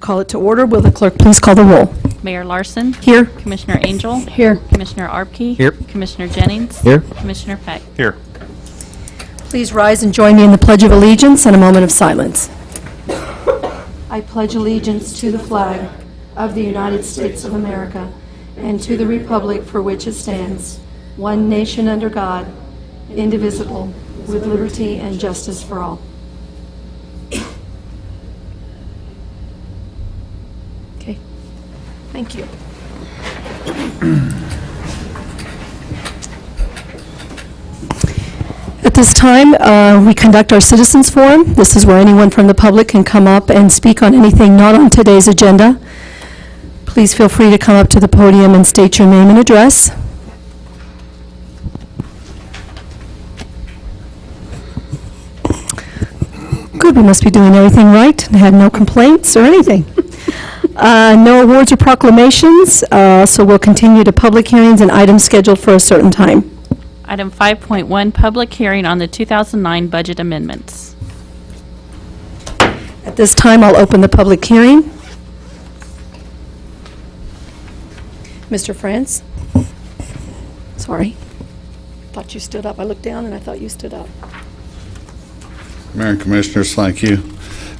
Call it to order. Will the clerk please call the roll? Mayor Larson. Here. Commissioner Angel. Here. Commissioner Arbke. Here. Commissioner Jennings. Here. Commissioner Peck. Here. Please rise and join me in the Pledge of Allegiance and a moment of silence. I pledge allegiance to the flag of the United States of America and to the republic for which it stands, one nation under God, indivisible, with liberty and justice for all. Okay. Thank you. At this time, we conduct our citizens forum. This is where anyone from the public can come up and speak on anything not on today's agenda. Please feel free to come up to the podium and state your name and address. Good, we must be doing everything right and had no complaints or anything. No awards or proclamations, so we'll continue to public hearings and items scheduled for a certain time. Item 5.1, public hearing on the 2009 budget amendments. At this time, I'll open the public hearing. Mr. France? Sorry. Thought you stood up. I looked down and I thought you stood up. Mayor and Commissioners, thank you.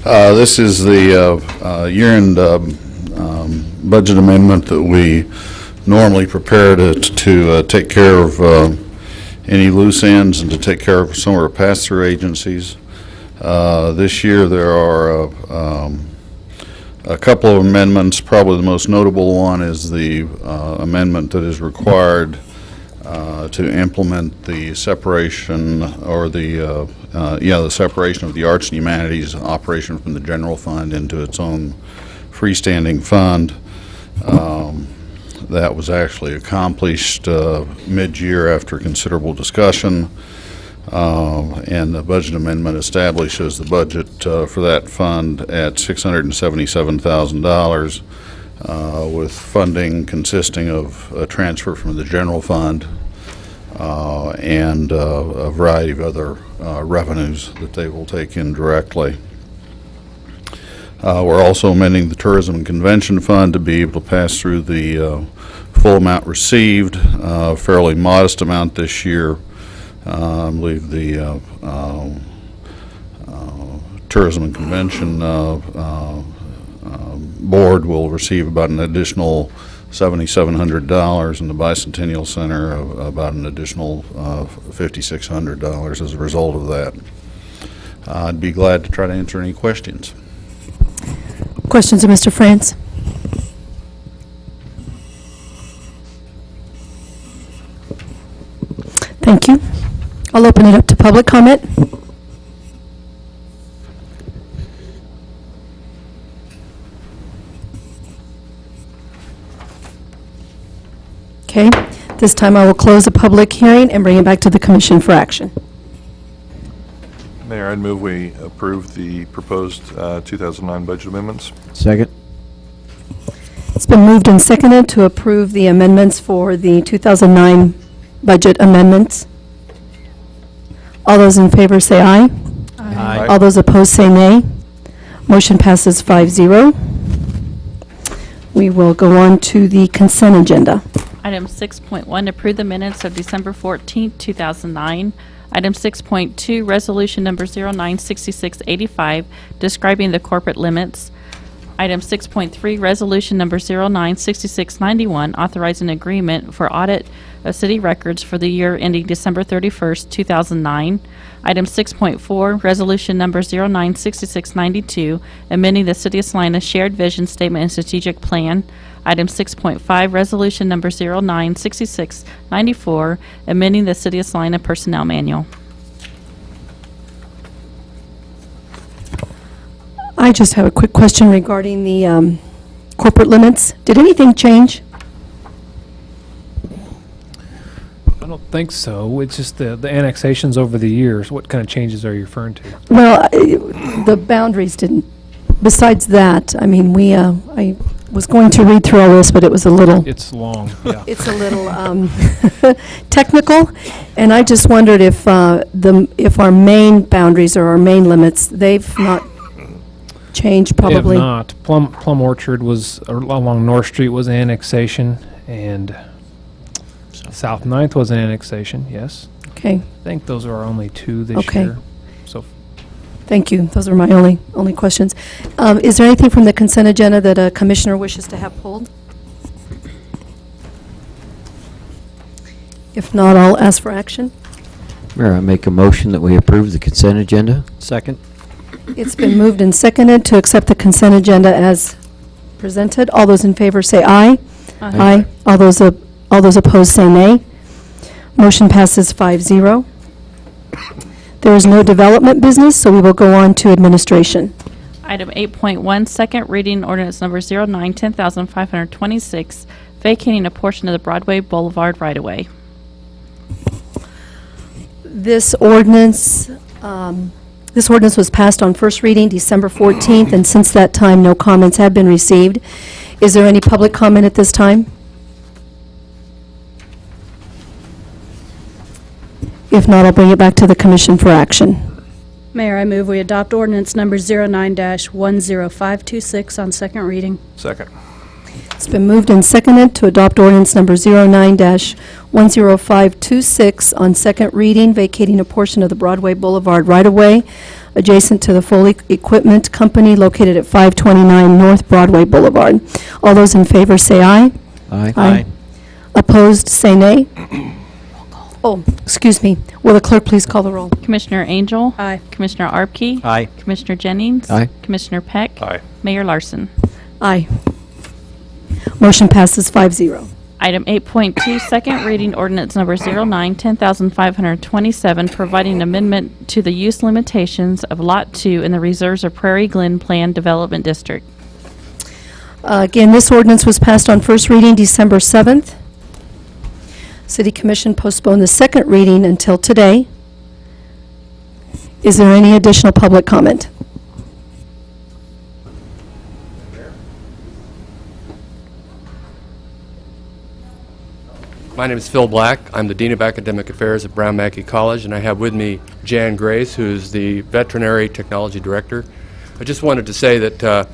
This is the year-end budget amendment that we normally prepare to take care of any loose ends and to take care of some of our pass-through agencies. This year there are a couple of amendments. Probably the most notable one is the amendment that is required to implement the separation or the separation of the arts and humanities operation from the general fund into its own freestanding fund. That was actually accomplished mid-year after considerable discussion, and the budget amendment establishes the budget for that fund at $677,000, with funding consisting of a transfer from the general fund and a variety of other revenues that they will take in directly. We're also amending the Tourism and Convention Fund to be able to pass through the full amount received, a fairly modest amount this year. I believe the Tourism and Convention Board will receive about an additional $7,700, and the Bicentennial Center about an additional $5,600 as a result of that. I'd be glad to try to answer any questions. Questions of Mr. France? Thank you. I'll open it up to public comment. Okay. This time I will close the public hearing and bring it back to the Commission for action. Mayor, I'd move we approve the proposed 2009 budget amendments. Second. It's been moved and seconded to approve the amendments for the 2009 budget amendments. All those in favor say aye. Aye. All those opposed say nay. Motion passes 5-0. We will go on to the consent agenda. Item 6.1, approve the minutes of December 14th, 2009. Item 6.2, resolution number 096685, describing the corporate limits. Item 6.3, resolution number 096691, authorizing agreement for audit of city records for the year ending December 31st, 2009. Item 6.4, resolution number 096692, amending the City of Salina Shared Vision Statement and Strategic Plan. Item 6.5, resolution number 096694, amending the City of Salina Personnel Manual. I just have a quick question regarding the corporate limits. Did anything change? I don't think so. It's just the annexations over the years. What kind of changes are you referring to? Well, the boundaries didn't. Besides that, I mean, I was going to read through all this, but it was a little. It's long, yeah. It's a little technical, and I just wondered if our main boundaries or our main limits, they've not change, probably? If not, Plum Orchard was, along North Street was annexation, and South Ninth was an annexation, yes. Okay, I think those are our only two this Okay. year. So thank you. Those are my only questions. Is there anything from the consent agenda that a commissioner wishes to have pulled? If not, I'll ask for action. Mayor, I make a motion that we approve the consent agenda. Second. It's been moved and seconded to accept the consent agenda as presented. All those in favor say aye. Aye. All those opposed say nay. Motion passes 5-0. There is no development business, so we will go on to administration. Item 8.1, second reading ordinance number 09-10526, vacating a portion of the Broadway Boulevard right-of-way. This ordinance was passed on first reading December 14th, and since that time, no comments have been received. Is there any public comment at this time? If not, I'll bring it back to the commission for action. Mayor, I move we adopt ordinance number 09-10526 on second reading. Second. It's been moved and seconded to adopt ordinance number 09-10526 on second reading, vacating a portion of the Broadway Boulevard right-of-way adjacent to the Foley Equipment Company located at 529 North Broadway Boulevard. All those in favor say aye. Aye. Opposed, say nay. Oh, excuse me. Will the clerk please call the roll? Commissioner Angel? Aye. Commissioner Arbkey? Aye. Commissioner Jennings? Aye. Commissioner Peck? Aye. Mayor Larson? Aye. Motion passes 5-0. Item 8.2, second reading ordinance number 09-10527, providing amendment to the use limitations of Lot 2 in the reserves of Prairie Glen Plan Development District. Again, this ordinance was passed on first reading December 7th. City Commission postponed the second reading until today. Is there any additional public comment? My name is Phil Black. I'm the Dean of Academic Affairs at Brown Mackie College, and I have with me Jan Grace, who's the Veterinary Technology Director. I just wanted to say that,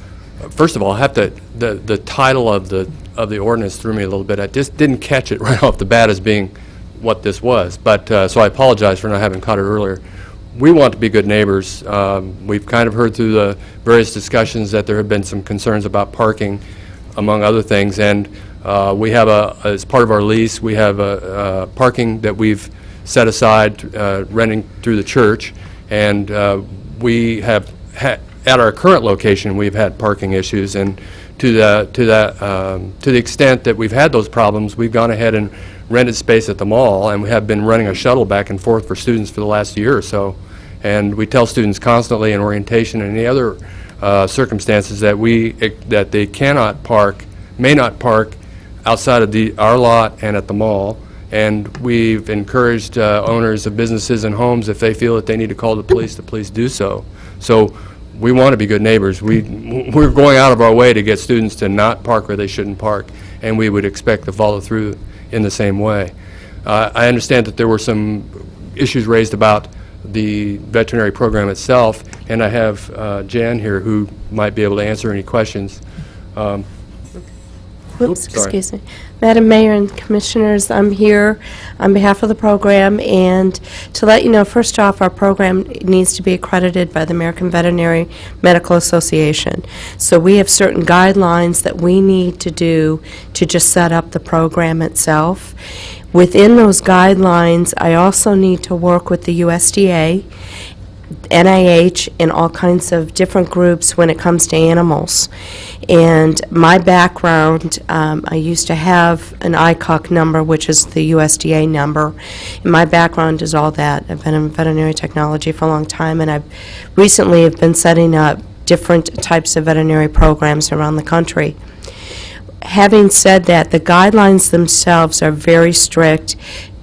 first of all, I have to, the title of the ordinance threw me a little bit. I just didn't catch it right off the bat as being what this was, but so I apologize for not having caught it earlier. We want to be good neighbors. We've kind of heard through the various discussions that there have been some concerns about parking, among other things, and we have as part of our lease, we have a parking that we've set aside renting through the church, and we have at our current location we've had parking issues, and to the extent that we've had those problems, we've gone ahead and rented space at the mall, and we have been running a shuttle back and forth for students for the last year or so, and we tell students constantly in orientation and any other circumstances that that they cannot park, may not park outside of our lot and at the mall, and we've encouraged owners of businesses and homes, if they feel that they need to call the police do so. So we want to be good neighbors. We're going out of our way to get students to not park where they shouldn't park, and we would expect to follow through in the same way. I understand that there were some issues raised about the veterinary program itself, and I have Jan here who might be able to answer any questions. Whoops, sorry. excuse me. Madam Mayor and Commissioners, I'm here on behalf of the program, and to let you know, first off, our program needs to be accredited by the American Veterinary Medical Association. So we have certain guidelines that we need to do to just set up the program itself. Within those guidelines, I also need to work with the USDA, NIH, and all kinds of different groups when it comes to animals. And my background, I used to have an ICOC number, which is the USDA number, and my background is all that. I've been in veterinary technology for a long time, and I've recently have been setting up different types of veterinary programs around the country. Having said that, the guidelines themselves are very strict.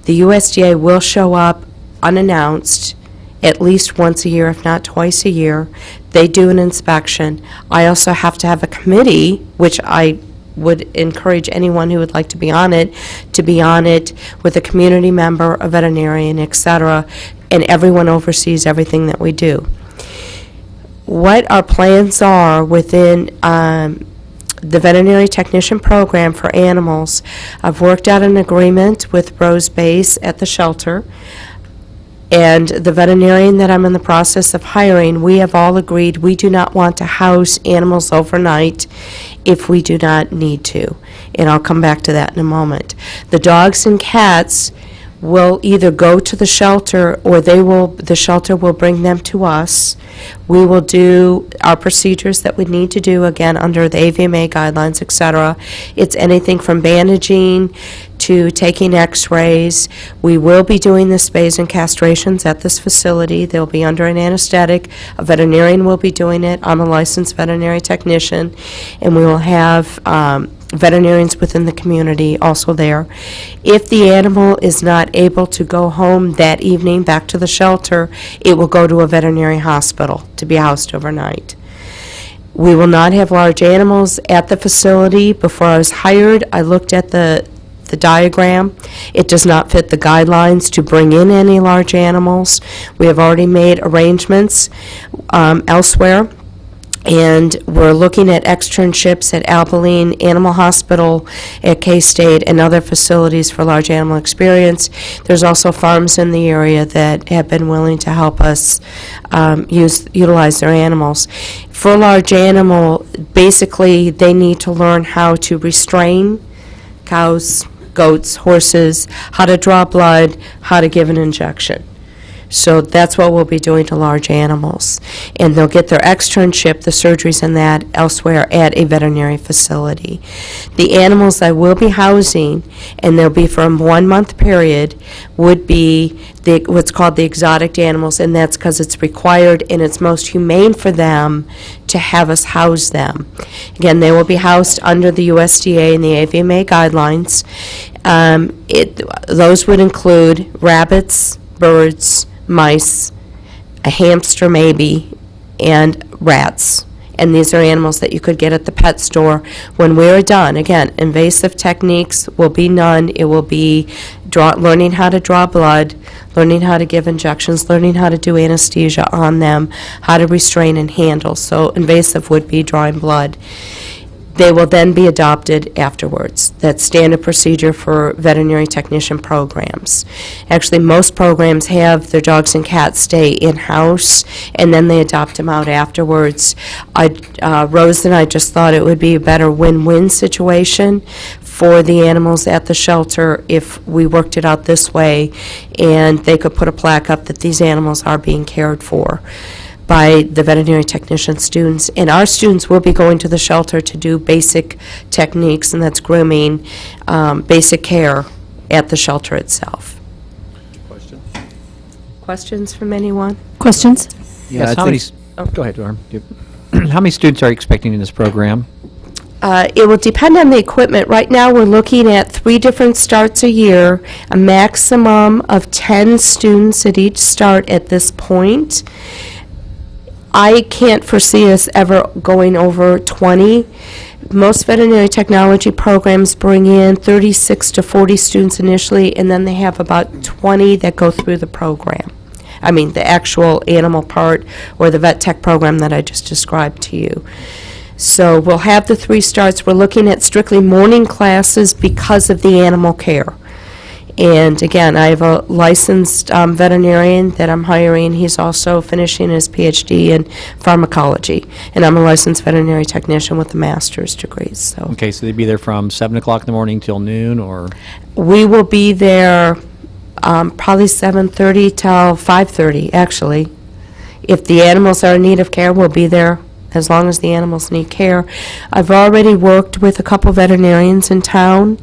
The USDA will show up unannounced at least once a year, if not twice a year. They do an inspection. I also have to have a committee, which I would encourage anyone who would like to be on it with a community member, a veterinarian, etc., and everyone oversees everything that we do. what our plans are within the veterinary technician program for animals. I've worked out an agreement with Rose Base at the shelter, and the veterinarian that I'm in the process of hiring, we have all agreed we do not want to house animals overnight if we do not need to. And I'll come back to that in a moment. The dogs and cats will either go to the shelter or the shelter will bring them to us. We will do our procedures that we need to do, again, under the AVMA guidelines, et cetera. It's anything from bandaging to taking x-rays. We will be doing the spays and castrations at this facility. They'll be under an anesthetic. A veterinarian will be doing it. I'm a licensed veterinary technician, and we will have veterinarians within the community also there. If the animal is not able to go home that evening back to the shelter, it will go to a veterinary hospital to be housed overnight. We will not have large animals at the facility. Before I was hired, I looked at the diagram. It does not fit the guidelines to bring in any large animals. We have already made arrangements elsewhere, and we're looking at externships at Abilene Animal Hospital, at K-State, and other facilities for large animal experience. There's also farms in the area that have been willing to help us utilize their animals. For a large animal, basically, they need to learn how to restrain cows, goats, horses, how to draw blood, how to give an injection. So that's what we'll be doing to large animals. And they'll get their externship, the surgeries and that, elsewhere at a veterinary facility. The animals I will be housing, and they'll be from 1 month period, would be what's called the exotic animals, and that's because it's required and it's most humane for them to have us house them. Again, they will be housed under the USDA and the AVMA guidelines. Those would include rabbits, birds, mice, a hamster maybe, and rats. And these are animals that you could get at the pet store. When we're done, again, invasive techniques will be none. It will be learning how to draw blood, learning how to give injections, learning how to do anesthesia on them, how to restrain and handle. So invasive would be drawing blood. They will then be adopted afterwards. That's standard procedure for veterinary technician programs. Actually, most programs have their dogs and cats stay in-house, and then they adopt them out afterwards. Rose and I just thought it would be a better win-win situation for the animals at the shelter if we worked it out this way, and they could put a plaque up that these animals are being cared for by the veterinary technician students. And our students will be going to the shelter to do basic techniques, and that's grooming, basic care at the shelter itself. Questions from anyone? Questions? Yeah, Yes, I how many, think- go ahead, Norm. How many students are you expecting in this program? It will depend on the equipment. Right now, we're looking at 3 different starts a year, a maximum of 10 students at each start at this point. I can't foresee us ever going over 20. Most veterinary technology programs bring in 36 to 40 students initially, and then they have about 20 that go through the program. I mean, the actual animal part or the vet tech program that I just described to you. So we'll have the 3 starts. We're looking at strictly morning classes because of the animal care. And again, I have a licensed veterinarian that I'm hiring. He's also finishing his PhD in pharmacology. And I'm a licensed veterinary technician with a master's degree. So Okay, so they'd be there from 7 o'clock in the morning till noon, or? we will be there probably 7:30 till 5:30, actually. If the animals are in need of care, we'll be there as long as the animals need care. I've already worked with a couple veterinarians in town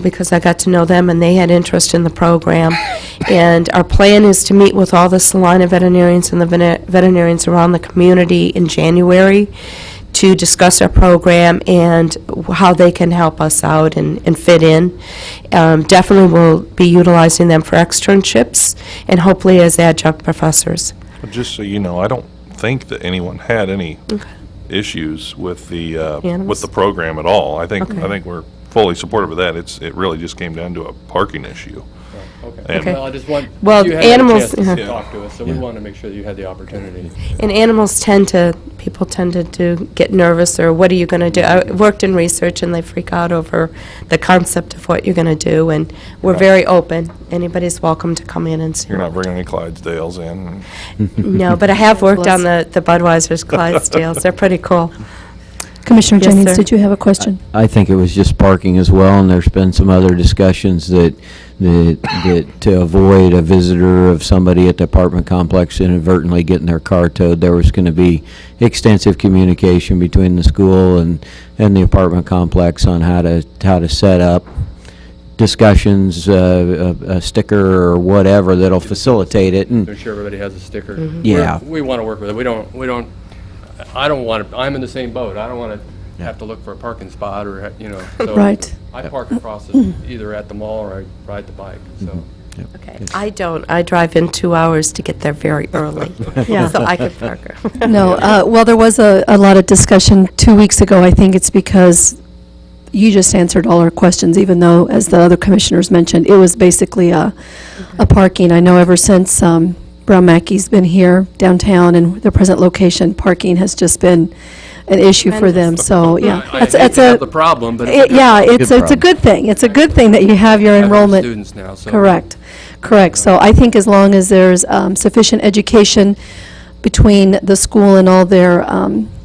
because I got to know them and they had interest in the program. And our plan is to meet with all the Salina veterinarians and the veterinarians around the community in January to discuss our program and how they can help us out and fit in. Definitely we'll be utilizing them for externships and hopefully as adjunct professors. Just so you know, I don't think that anyone had any issues with the program at all. I think we're fully supportive of that. It really just came down to a parking issue. Okay. Okay. Well, I just want, Well, you had a animals- chance to yeah. talk to us, so we want to make sure that you had the opportunity. And animals people tend to get nervous, or what are you going to do? I worked in research, and they freak out over the concept of what you're going to do, and we're very open. Anybody's welcome to come in and see. You're not bringing any Clydesdales in? No, but I have worked on the Budweiser's Clydesdales. They're pretty cool. Commissioner Yes, Jennings, sir. did you have a question? I think it was just parking as well, and there's been some other discussions that to avoid a visitor of somebody at the apartment complex inadvertently getting their car towed, there was going to be extensive communication between the school and the apartment complex on how to set up discussions, a sticker or whatever that'll facilitate it. And I'm sure everybody has a sticker. Yeah. We want to work with it. I don't want to, I'm in the same boat. I don't want to have to look for a parking spot or, so. Right. I park across it, either at the mall or I ride the bike, so. Okay. I don't. I drive in 2 hours to get there very early. Yeah. So I could park. No, well, there was a lot of discussion 2 weeks ago. I think it's because you just answered all our questions, even though, as the other commissioners mentioned, it was basically a parking. I know ever since Brown Mackey's been here downtown and their present location, parking has just been an issue for them. So, yeah. I hate to have the problem, but it's a good Yeah, problem. it's a good thing. It's a good thing that you have your I have enrollment. students now, so. Correct. So I think as long as there's sufficient education between the school and all their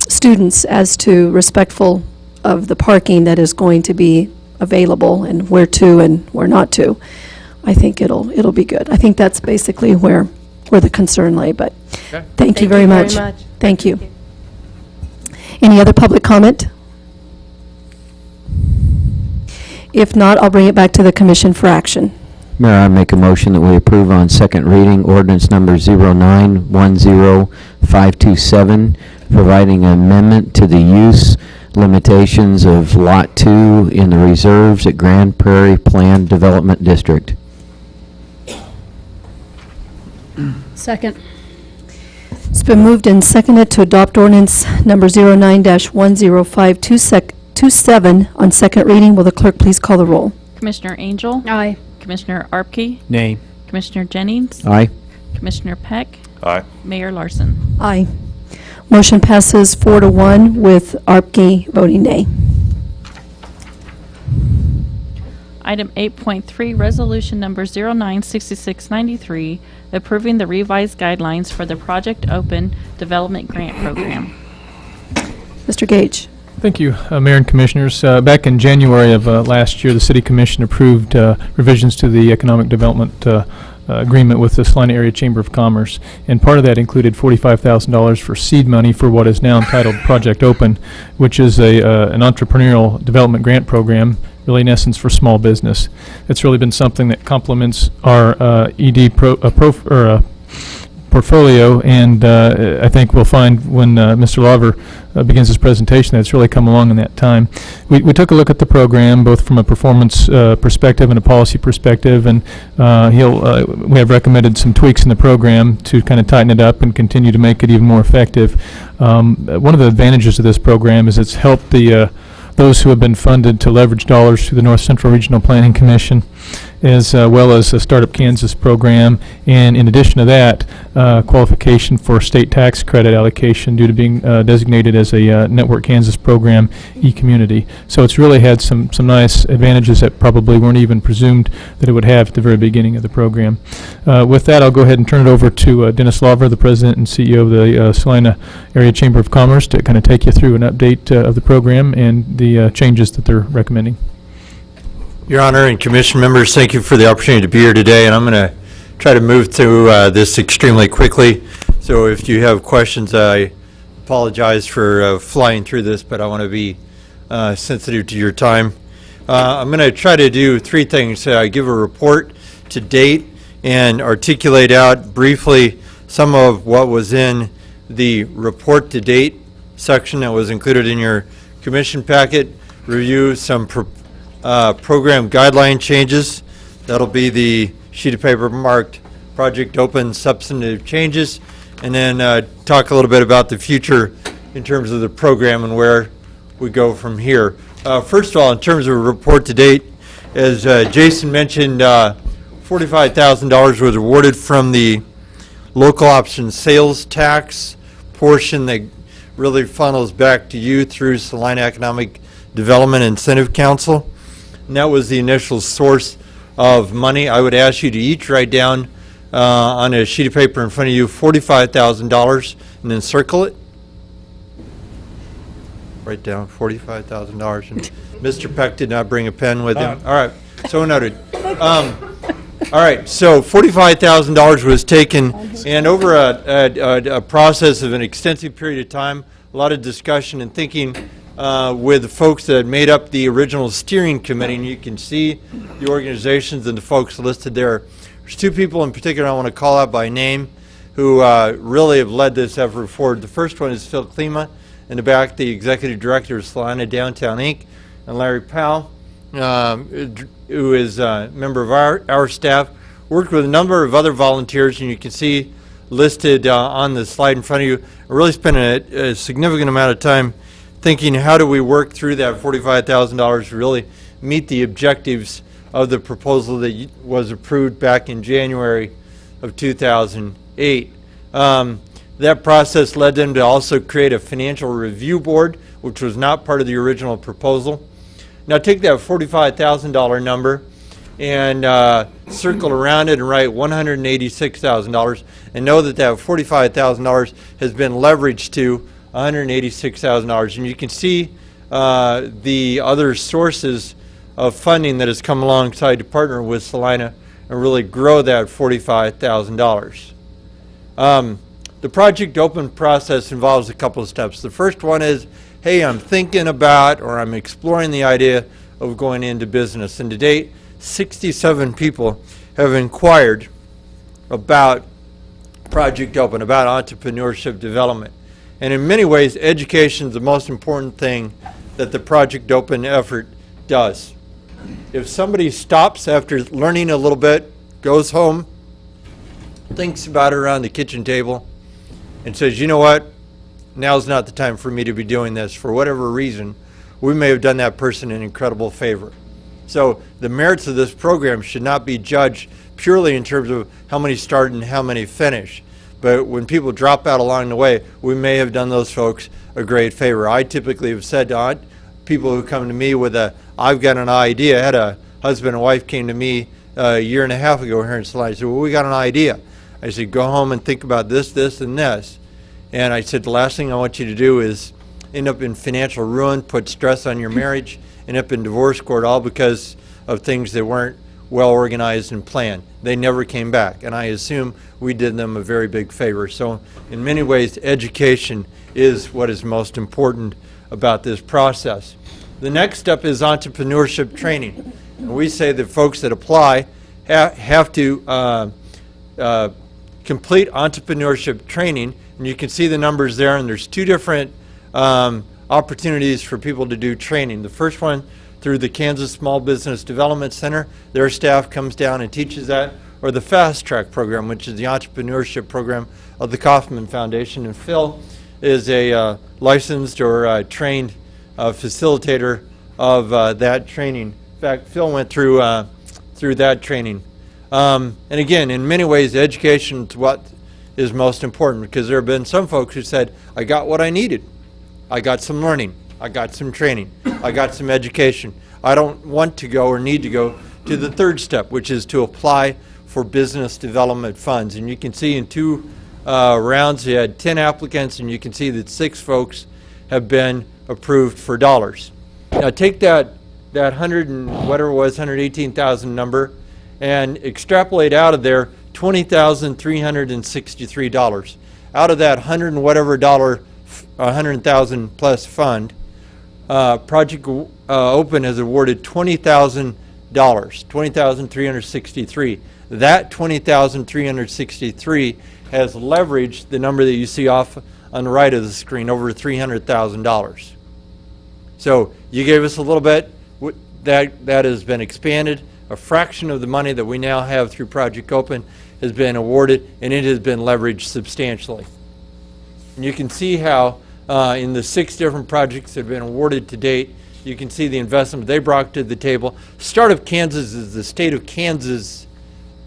students as to respectful of the parking that is going to be available and where to and where not to, I think it'll be good. I think that's basically where the concern lay, but Okay. thank you very much. Thank you. Any other public comment? If not, I'll bring it back to the commission for action. Mayor, I make a motion that we approve on second reading ordinance number 0910527, providing an amendment to the use limitations of Lot 2 in the reserves at Grand Prairie Planned Development District. Second. It's been moved and seconded to adopt ordinance number 09-10527 on second reading. Will the clerk please call the roll? Commissioner Angel? Aye. Commissioner Arpke? Nay. Commissioner Jennings? Aye. Commissioner Peck? Aye. Mayor Larson? Aye. Motion passes 4-1 with Arpke voting nay. Item 8.3, resolution number 096693, approving the revised guidelines for the Project Open Development Grant Program. Mr. Gage. Thank you, Mayor and Commissioners. Back in January of last year, the City Commission approved revisions to the Economic Development Agreement with the Salina Area Chamber of Commerce, and part of that included $45,000 for seed money for what is now entitled Project Open, which is an entrepreneurial development grant program, really in essence for small business. It's really been something that complements our portfolio, and I think we'll find when Mr. Lawver begins his presentation that it's really come along in that time. We took a look at the program both from a performance perspective and a policy perspective, and we have recommended some tweaks in the program to kind of tighten it up and continue to make it even more effective. One of the advantages of this program is it's helped those who have been funded to leverage dollars through the North Central Regional Planning Commission, as well as the Startup Kansas program, and in addition to that, qualification for state tax credit allocation due to being designated as a Network Kansas program e-community. So it's really had some nice advantages that probably weren't even presumed that it would have at the very beginning of the program. With that, I'll go ahead and turn it over to Dennis Lawver, the President and CEO of the Salina Area Chamber of Commerce, to kind of take you through an update of the program and the changes that they're recommending. Your Honor and Commission members, thank you for the opportunity to be here today, and I'm going to try to move through this extremely quickly. So if you have questions, I apologize for flying through this, but I want to be sensitive to your time. I'm going to try to do three things. Give a report to date and articulate out briefly some of what was in the report to date section that was included in your commission packet, review some program guideline changes. That'll be the sheet of paper marked Project Open substantive changes, and then talk a little bit about the future in terms of the program and where we go from here. First of all, in terms of report to date, as Jason mentioned, $45,000 was awarded from the local option sales tax portion that really funnels back to you through Salina Economic Development Incentive Council. And that was the initial source of money. I would ask you to each write down on a sheet of paper in front of you $45,000 and then circle it. Write down $45,000. And Mr. Peck did not bring a pen with him. All right, so noted. All right, so $45,000 was taken, and over a process of an extensive period of time, a lot of discussion and thinking with the folks that made up the original steering committee, and you can see the organizations and the folks listed there. There's two people in particular I want to call out by name who really have led this effort forward. The first one is Phil Klima, in the back, the executive director of Salina Downtown Inc., and Larry Powell, who is a member of our staff, worked with a number of other volunteers, and you can see listed on the slide in front of you. I really spent a significant amount of time thinking, how do we work through that $45,000 to really meet the objectives of the proposal that was approved back in January of 2008. That process led them to also create a financial review board, which was not part of the original proposal. Now take that $45,000 number and circle around it and write $186,000, and know that that $45,000 has been leveraged to $186,000. And you can see the other sources of funding that has come alongside to partner with Salina and really grow that $45,000. The Project Open process involves a couple of steps. The first one is, hey, I'm thinking about or I'm exploring the idea of going into business. And to date, 67 people have inquired about Project Open, about entrepreneurship development. And in many ways, education is the most important thing that the Project Open effort does. If somebody stops after learning a little bit, goes home, thinks about it around the kitchen table, and says, you know what, now's not the time for me to be doing this, for whatever reason, we may have done that person an incredible favor. So the merits of this program should not be judged purely in terms of how many start and how many finish. But when people drop out along the way, we may have done those folks a great favor. I typically have said to people who come to me with I've got an idea. I had a husband and wife came to me a year and a half ago here in Salina. I said, well, we got an idea. I said, go home and think about this, this, and this. And I said, the last thing I want you to do is end up in financial ruin, put stress on your marriage, end up in divorce court, all because of things that weren't well organized and planned. They never came back, and I assume we did them a very big favor. So in many ways, education is what is most important about this process. The next step is entrepreneurship training. And we say that folks that apply have to complete entrepreneurship training, and you can see the numbers there, and there's two different opportunities for people to do training. The first one through the Kansas Small Business Development Center. Their staff comes down and teaches that, or the Fast Track program, which is the entrepreneurship program of the Kauffman Foundation. And Phil is a licensed or trained facilitator of that training. In fact, Phil went through that training. And again, in many ways, education is what is most important, because there have been some folks who said, I got what I needed. I got some learning. I got some training. I got some education. I don't want to go or need to go to the third step, which is to apply for business development funds. And you can see in two rounds, you had 10 applicants, and you can see that 6 folks have been approved for dollars. Now take that 100 and whatever it was, 118,000 number, and extrapolate out of there $20,363. Out of that 100 and whatever dollar, 100,000 plus fund, Project Open has awarded $20,000, $20,363. That $20,363 has leveraged the number that you see off on the right of the screen, over $300,000. So you gave us a little bit. That has been expanded. A fraction of the money that we now have through Project Open has been awarded, and it has been leveraged substantially. And you can see how in the 6 different projects that have been awarded to date, you can see the investment they brought to the table. Start of Kansas is the state of Kansas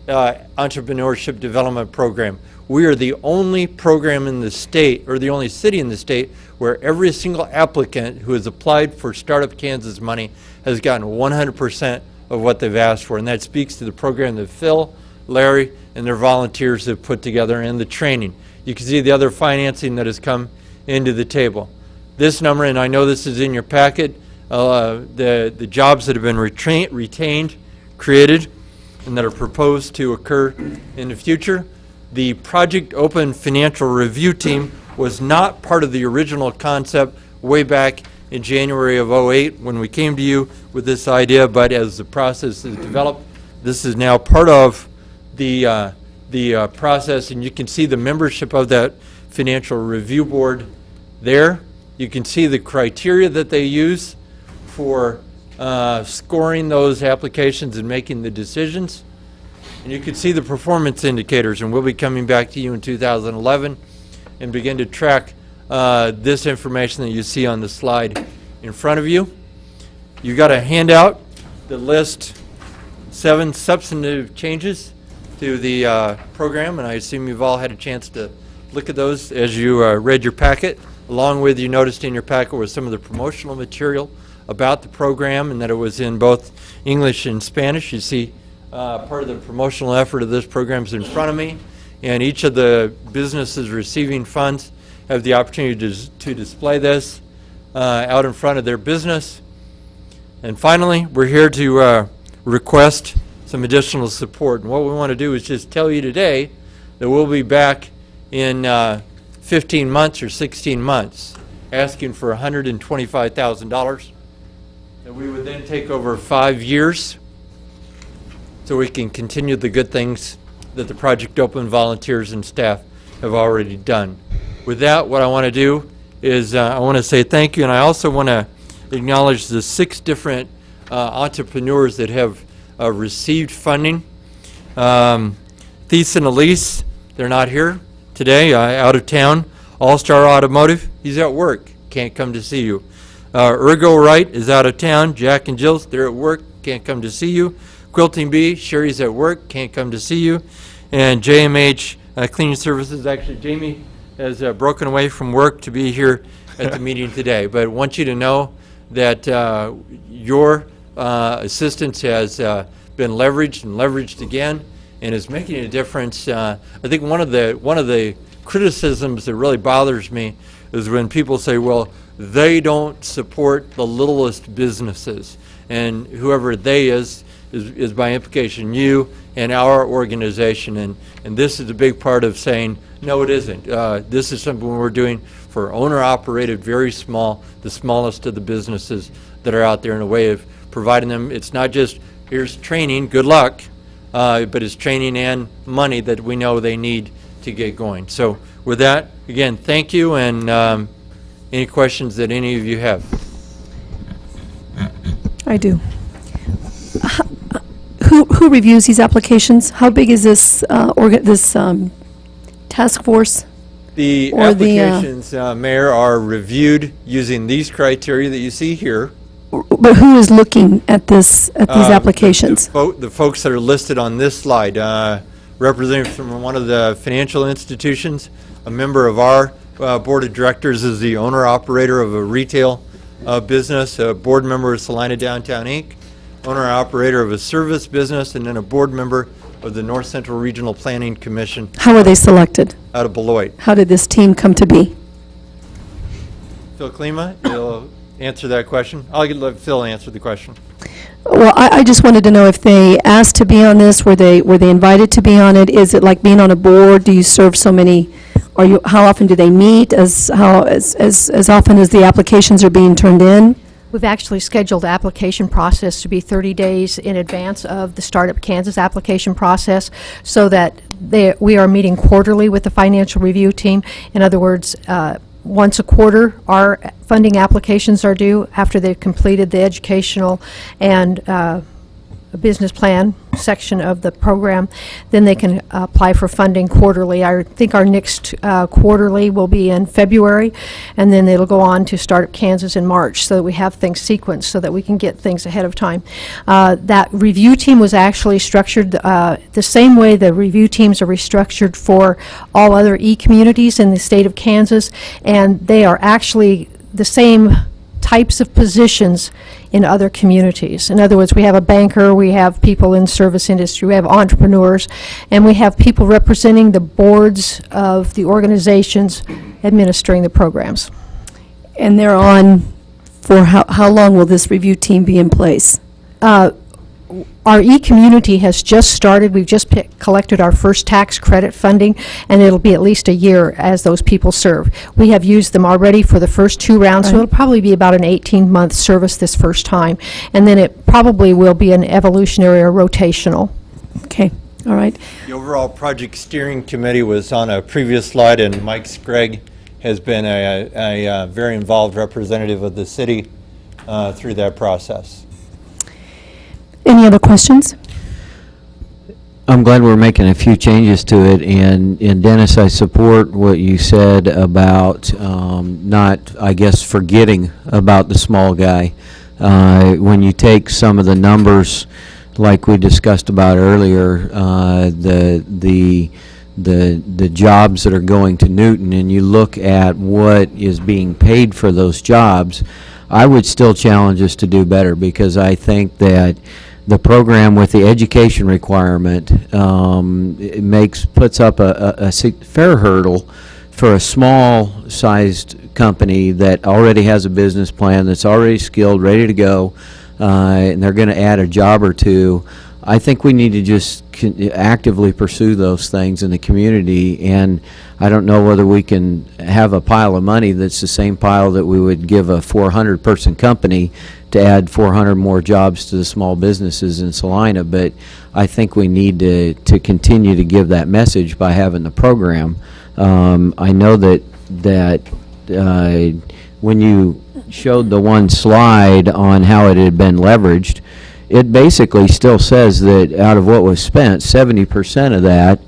entrepreneurship development program. We are the only program in the state, or the only city in the state, where every single applicant who has applied for Startup Kansas money has gotten 100% of what they've asked for. And that speaks to the program that Phil, Larry, and their volunteers have put together, and the training. You can see the other financing that has come into the table. This number, and I know this is in your packet, the jobs that have been retained, created, and that are proposed to occur in the future. The Project Open Financial Review Team was not part of the original concept way back in January of '08 when we came to you with this idea, but as the process has developed, this is now part of the process, and you can see the membership of that Financial Review Board there. You can see the criteria that they use for scoring those applications and making the decisions. And you can see the performance indicators, and we'll be coming back to you in 2011 and begin to track this information that you see on the slide in front of you. You got a handout that lists 7 substantive changes to the program, and I assume you've all had a chance to look at those as you read your packet. Along with, you noticed in your packet was some of the promotional material about the program, and that it was in both English and Spanish. You see part of the promotional effort of this program is in front of me, and each of the businesses receiving funds have the opportunity to display this out in front of their business. And finally, we're here to request some additional support. And what we want to do is just tell you today that we'll be back in 15 months or 16 months asking for $125,000. And we would then take over 5 years so we can continue the good things that the Project Open volunteers and staff have already done. With that, what I want to do is I want to say thank you, and I also want to acknowledge the 6 different entrepreneurs that have received funding. Thies and Elise, they're not here today, out of town. All-Star Automotive, he's at work, can't come to see you. Ergo Wright is out of town. Jack and Jill's, they're at work, can't come to see you. Quilting Bee, Sherry's at work, can't come to see you. And JMH Cleaning Services, actually Jamie has broken away from work to be here at the meeting today. But I want you to know that your assistance has been leveraged and leveraged again, and is making a difference. I think one of the criticisms that really bothers me is when people say, well, they don't support the littlest businesses, and whoever they is by implication you and our organization, and this is a big part of saying, no, it isn't. This is something we're doing for owner-operated, very small, the smallest of the businesses that are out there, in a way of providing them. It's not just, here's training, good luck, but it's training and money that we know they need to get going. So with that, again, thank you, and any questions that any of you have? I do. Who reviews these applications? How big is this task force? The applications, Mayor, are reviewed using these criteria that you see here. But who is looking at these applications? The folks that are listed on this slide, representatives from one of the financial institutions, a member of our board of directors is the owner-operator of a retail business, a board member of Salina Downtown Inc., owner-operator of a service business, and then a board member of the North Central Regional Planning Commission. How were they selected? Out of Beloit. How did this team come to be? Phil Klima, you'll answer that question. I'll let Phil answer the question. Well, I just wanted to know if they asked to be on this, were they invited to be on it? Is it like being on a board? Do you serve so many? How often do they meet? As often as the applications are being turned in? We've actually scheduled the application process to be 30 days in advance of the Startup Kansas application process, so that we are meeting quarterly with the financial review team. In other words, once a quarter, our funding applications are due after they've completed the educational and business plan section of the program, then they can apply for funding quarterly. I think our next quarterly will be in February, and then it'll go on to Startup Kansas in March, so that we have things sequenced so that we can get things ahead of time. That review team was actually structured the same way the review teams are restructured for all other e-communities in the state of Kansas, and they are actually the same types of positions in other communities. In other words, we have a banker, we have people in service industry, we have entrepreneurs, and we have people representing the boards of the organizations administering the programs. And they're on for how long will this review team be in place? Our e-community has just started. We've just collected our first tax credit funding, and it'll be at least a year as those people serve. We have used them already for the first 2 rounds, so it'll probably be about an 18-month service this first time, and then it probably will be an evolutionary or rotational. Okay, all right. The overall project steering committee was on a previous slide, and Mike Scragg has been a very involved representative of the city through that process. Any other questions? I'm glad we're making a few changes to it, and Dennis, I support what you said about not, I guess, forgetting about the small guy. When you take some of the numbers, like we discussed about earlier, the jobs that are going to Newton, and you look at what is being paid for those jobs, I would still challenge us to do better, because I think that the program with the education requirement puts up a fair hurdle for a small-sized company that already has a business plan, that's already skilled, ready to go, and they're going to add a job or two. I think we need to just actively pursue those things in the community, and I don't know whether we can have a pile of money that's the same pile that we would give a 400-person company to add 400 more jobs to the small businesses in Salina, but I think we need to continue to give that message by having the program. I know that when you showed the one slide on how it had been leveraged, it basically still says that out of what was spent, 70% of that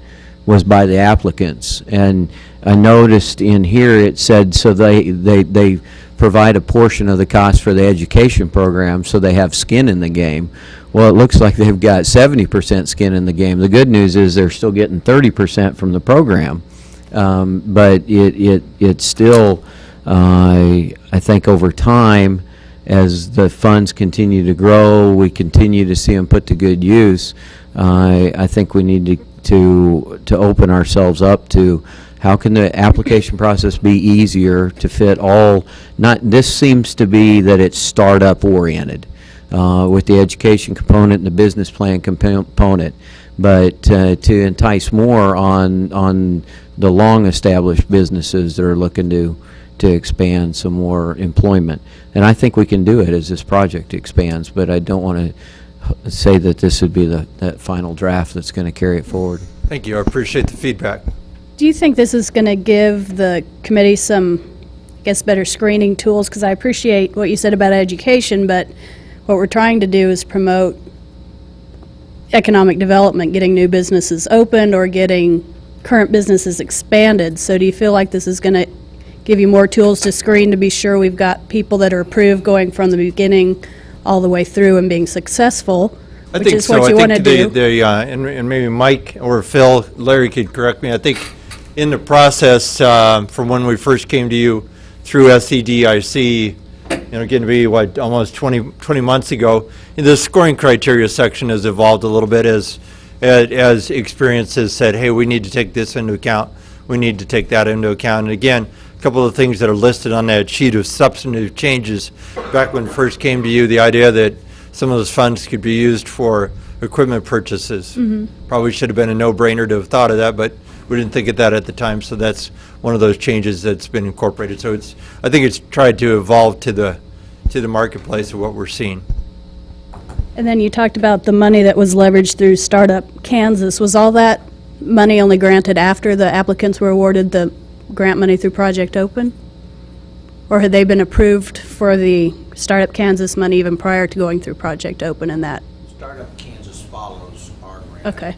was by the applicants. And I noticed in here it said so they provide a portion of the cost for the education program, so they have skin in the game. Well, it looks like they've got 70% skin in the game. The good news is they're still getting 30% from the program, but it still, I think over time, as the funds continue to grow, we continue to see them put to good use. I think we need to open ourselves up to how can the application process be easier to fit all. This seems to be that it's startup oriented with the education component and the business plan component, but to entice more on the long established businesses that are looking to expand some more employment. And I think we can do it as this project expands, but I don't want to say that this would be that final draft that's going to carry it forward. Thank you. I appreciate the feedback. Do you think this is going to give the committee some, I guess, better screening tools? Because I appreciate what you said about education, but what we're trying to do is promote economic development, getting new businesses opened or getting current businesses expanded. So do you feel like this is going to give you more tools to screen to be sure we've got people that are approved going from the beginning all the way through and being successful, which is what you want to do? And maybe Mike or Phil, Larry could correct me. I think in the process from when we first came to you through SEDIC, getting to be, almost 20 months ago, the scoring criteria section has evolved a little bit as experience has said, hey, we need to take this into account, we need to take that into account. And again, a couple of things that are listed on that sheet of substantive changes. Back when it first came to you, the idea that some of those funds could be used for equipment purchases. Probably should have been a no-brainer to have thought of that, but we didn't think of that at the time, so that's one of those changes that's been incorporated. So I think it's tried to evolve to the marketplace of what we're seeing. And then you talked about the money that was leveraged through Startup Kansas. Was all that money only granted after the applicants were awarded the grant money through Project Open? Or had they been approved for the Startup Kansas money even prior to going through Project Open and that? Startup Kansas. Okay,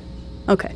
okay.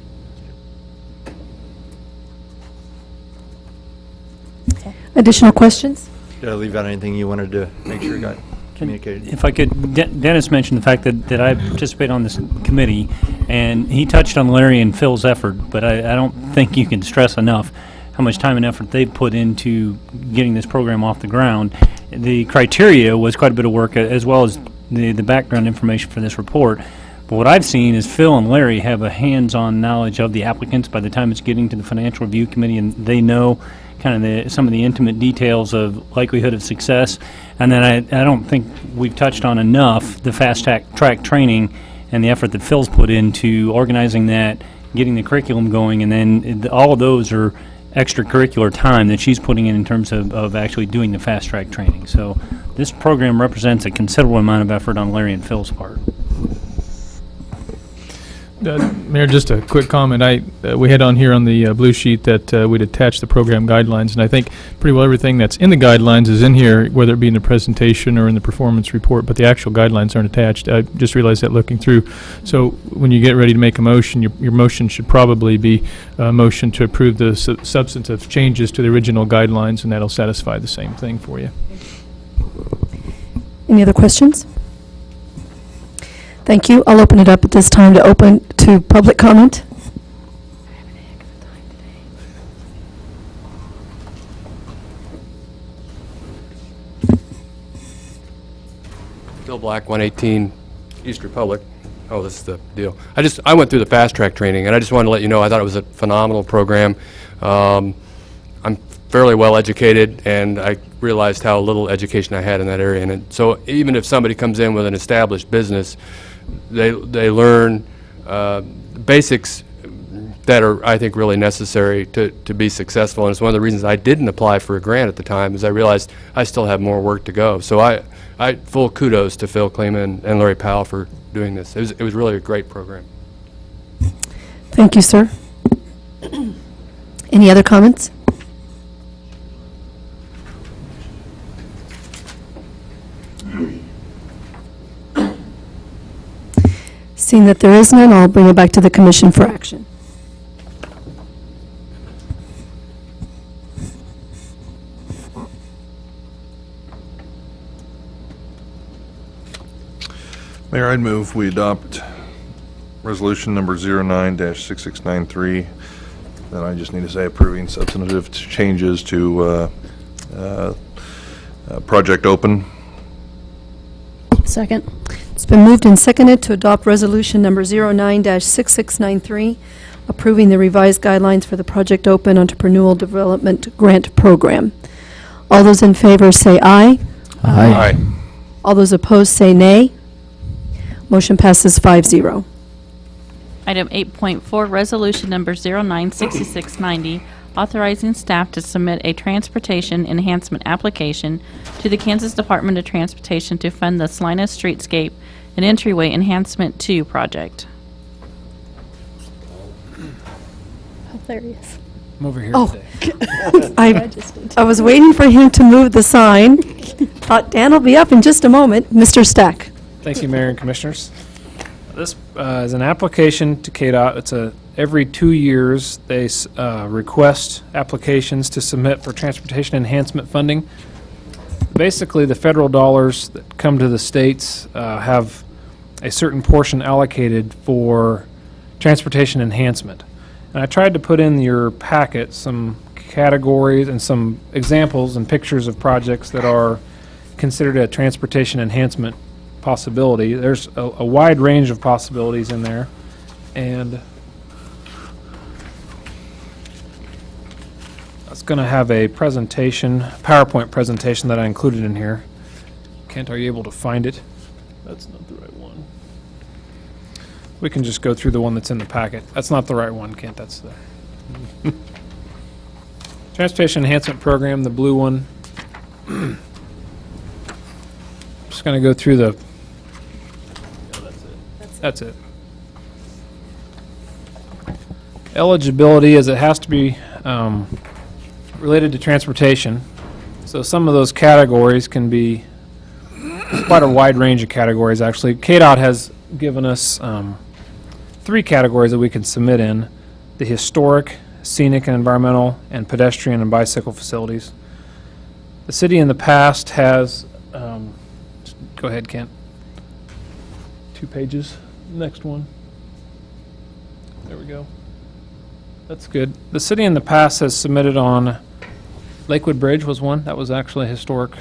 Additional questions? Did I leave out anything you wanted to make sure got communicated? If I could, Dennis mentioned the fact that I participate on this committee, and he touched on Larry and Phil's effort, but I don't think you can stress enough how much time and effort they've put into getting this program off the ground. The criteria was quite a bit of work, as well as the background information for this report. But what I've seen is Phil and Larry have a hands-on knowledge of the applicants by the time it's getting to the Financial Review Committee, and they know kind of some of the intimate details of likelihood of success. And then I don't think we've touched on enough the fast-track training and the effort that Phil's put into organizing that, getting the curriculum going, and then all of those are extracurricular time that she's putting in terms of actually doing the fast-track training. So this program represents a considerable amount of effort on Larry and Phil's part. Mayor, just a quick comment. We had on here on the blue sheet that we'd attach the program guidelines, and I think pretty well everything that's in the guidelines is in here, whether it be in the presentation or in the performance report, but the actual guidelines aren't attached. I just realized that looking through. So when you get ready to make a motion, your motion should probably be a motion to approve the substantive changes to the original guidelines, and that'll satisfy the same thing for you. Any other questions? Thank you. I'll open it up at this time to public comment. Bill Black, 118 East Republic. Oh, this is the deal. I went through the fast track training, and I just wanted to let you know I thought it was a phenomenal program. I'm fairly well educated, and I realized how little education I had in that area. And so even if somebody comes in with an established business, they learn basics that are, I think, really necessary to be successful. And it's one of the reasons I didn't apply for a grant at the time, is I realized I still have more work to go. So I full kudos to Phil Kleeman and Larry Powell for doing this. It was really a great program. Thank you, sir. Any other comments? Seeing that there is none, I'll bring it back to the commission for action. Mayor, I'd move we adopt resolution number 09-6693. Then I just need to say approving substantive changes to Project Open. Second. It's been moved and seconded to adopt resolution number 09-6693, approving the revised guidelines for the Project Open Entrepreneurial Development Grant Program. All those in favor say aye. Aye. All those opposed say nay. Motion passes 5-0. Item 8.4, resolution number 096690, authorizing staff to submit a transportation enhancement application to the Kansas Department of Transportation to fund the Salina Streetscape and Entryway Enhancement 2 project. Oh, there he is. I'm over here Oh. today. I was waiting for him to move the sign. Thought Dan will be up in just a moment. Mr. Stack. Thank you, Mayor and Commissioners. This is an application to KDOT. It's every 2 years they request applications to submit for transportation enhancement funding. Basically, the federal dollars that come to the states have a certain portion allocated for transportation enhancement. And I tried to put in your packet some categories and some examples and pictures of projects that are considered a transportation enhancement possibility. There's a wide range of possibilities in there, and I was going to have a presentation, PowerPoint presentation that I included in here. Kent, are you able to find it? That's not the right one. We can just go through the one that's in the packet. That's not the right one, Kent. That's the Transportation Enhancement Program, the blue one. Just going to go through the. That's it. Eligibility is it has to be related to transportation. So some of those categories can be quite a wide range of categories, actually. KDOT has given us three categories that we can submit in: the historic, scenic and environmental, and pedestrian and bicycle facilities. The city in the past has, go ahead, Kent. 2 pages. Next one. There we go. That's good. The city in the past has submitted on Lakewood Bridge was one. That was actually a historic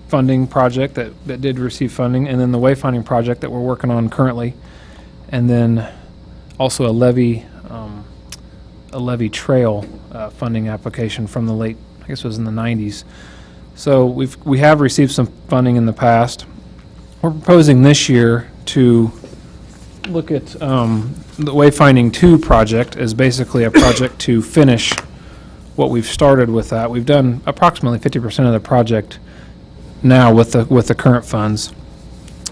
funding project that did receive funding, and then the wayfinding project that we're working on currently, and then also a levee trail funding application from the late, I guess it was in the 90s. So we have received some funding in the past. We're proposing this year to look at the Wayfinding 2 project as basically a project to finish what we've started with that. We've done approximately 50% of the project now with the current funds.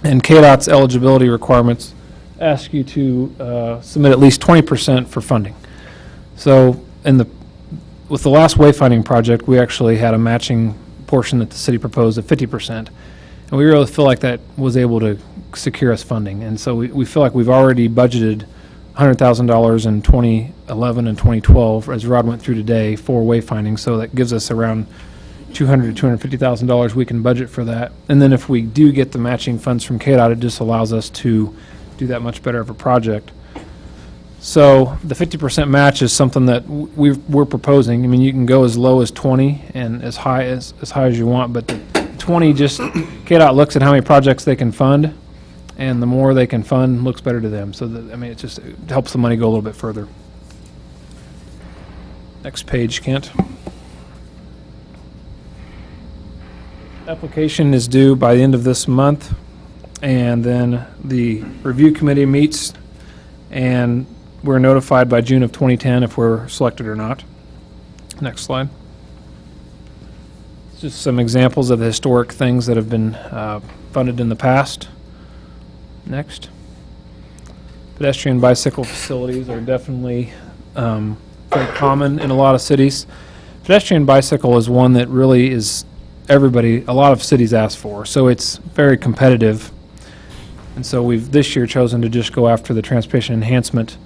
And KDOT's eligibility requirements ask you to submit at least 20% for funding. So with the last wayfinding project, we actually had a matching portion that the city proposed of 50%. And we really feel like that was able to secure us funding. And so we feel like we've already budgeted $100,000 in 2011 and 2012, as Rod went through today, for wayfinding. So that gives us around $200,000 to $250,000 we can budget for that. And then if we do get the matching funds from KDOT, it just allows us to do that much better of a project. So the 50% match is something that we're proposing. I mean, you can go as low as 20 and as high as you want, but the 20 just, KDOT looks at how many projects they can fund, and the more they can fund looks better to them. So I mean, it helps the money go a little bit further. Next page, Kent. Application is due by the end of this month, and then the review committee meets, and we're notified by June of 2010 if we're selected or not. Next slide. Just some examples of the historic things that have been funded in the past. Next. Pedestrian bicycle facilities are definitely very common in a lot of cities. Pedestrian bicycle is one that really is a lot of cities ask for, so it's very competitive. And so we've this year chosen to just go after the transportation enhancement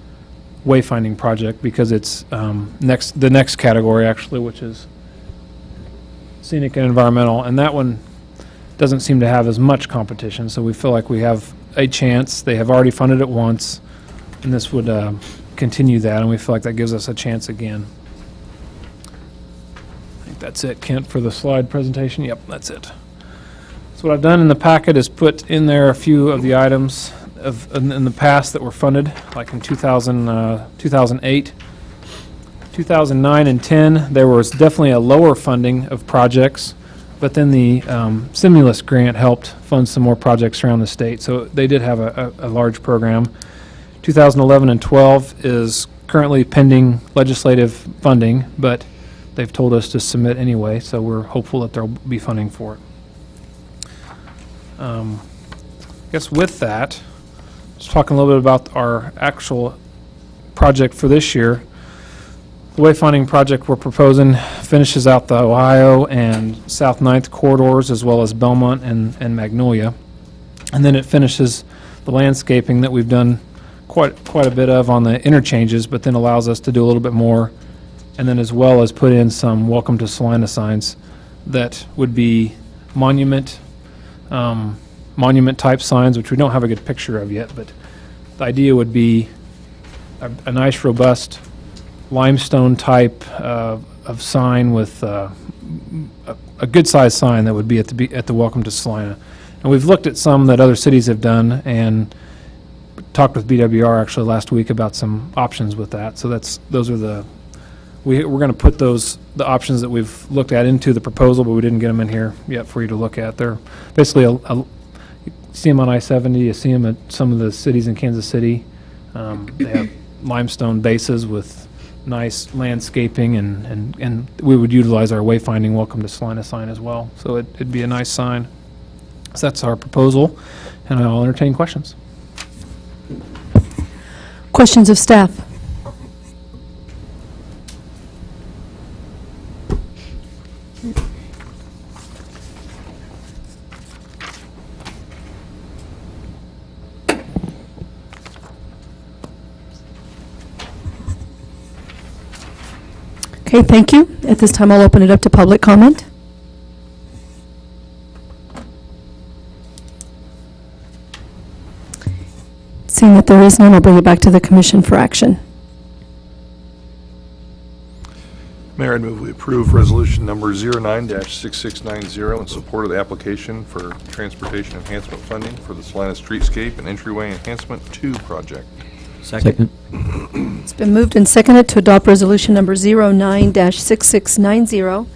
wayfinding project because it's the next category actually, which is scenic and environmental, and that one doesn't seem to have as much competition, so we feel like we have a chance. They have already funded it once, and this would continue that, and we feel like that gives us a chance again. I think that's it, Kent, for the slide presentation. Yep, that's it. So what I've done in the packet is put in there a few of the items in the past that were funded, like in 2008. 2009 and 10, there was definitely a lower funding of projects, but then the stimulus grant helped fund some more projects around the state, so they did have a large program. 2011 and 12 is currently pending legislative funding, but they've told us to submit anyway, so we're hopeful that there'll be funding for it. I guess with that, just talking a little bit about our actual project for this year. The wayfinding project we're proposing finishes out the Ohio and South 9th corridors, as well as Belmont and Magnolia. And then it finishes the landscaping that we've done quite a bit of on the interchanges, but then allows us to do a little bit more, and then as well as put in some Welcome to Salina signs that would be monument type signs, which we don't have a good picture of yet, but the idea would be a nice, robust limestone type of sign with a good sized sign that would be at the Welcome to Salina. And we've looked at some that other cities have done and talked with BWR actually last week about some options with that. So those are we're going to put the options that we've looked at into the proposal, but we didn't get them in here yet for you to look at. They're basically you see them on I-70, you see them at some of the cities in Kansas City. They have limestone bases with nice landscaping, and we would utilize our wayfinding Welcome to Salina sign as well. So it'd be a nice sign. So that's our proposal, and I'll entertain questions. Questions of staff? Okay, thank you. At this time, I'll open it up to public comment. Seeing that there is none, I'll bring it back to the commission for action. Mayor, I'd move we approve resolution number 09-6690 in support of the application for transportation enhancement funding for the Salina Streetscape and Entryway Enhancement 2 project. Second. It's been moved and seconded to adopt resolution number 09-6690,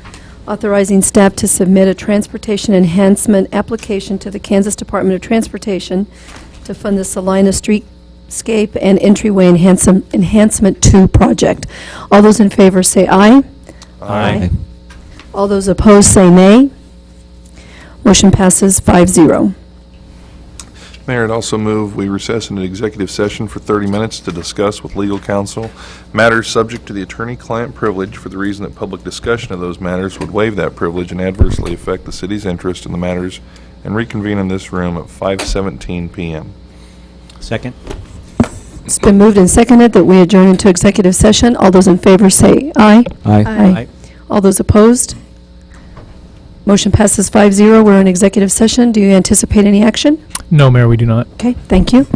authorizing staff to submit a transportation enhancement application to the Kansas Department of Transportation to fund the Salina Streetscape and Entryway Enhancement 2 project. All those in favor say aye. Aye. All those opposed say nay. Motion passes 5-0. Mayor, I'd also move we recess into executive session for 30 minutes to discuss with legal counsel matters subject to the attorney-client privilege for the reason that public discussion of those matters would waive that privilege and adversely affect the city's interest in the matters, and reconvene in this room at 5:17 p.m. Second. It's been moved and seconded that we adjourn into executive session. All those in favor say aye. Aye. All those opposed? Motion passes 5-0. We're in executive session. Do you anticipate any action? No, Mayor, we do not. Okay, thank you.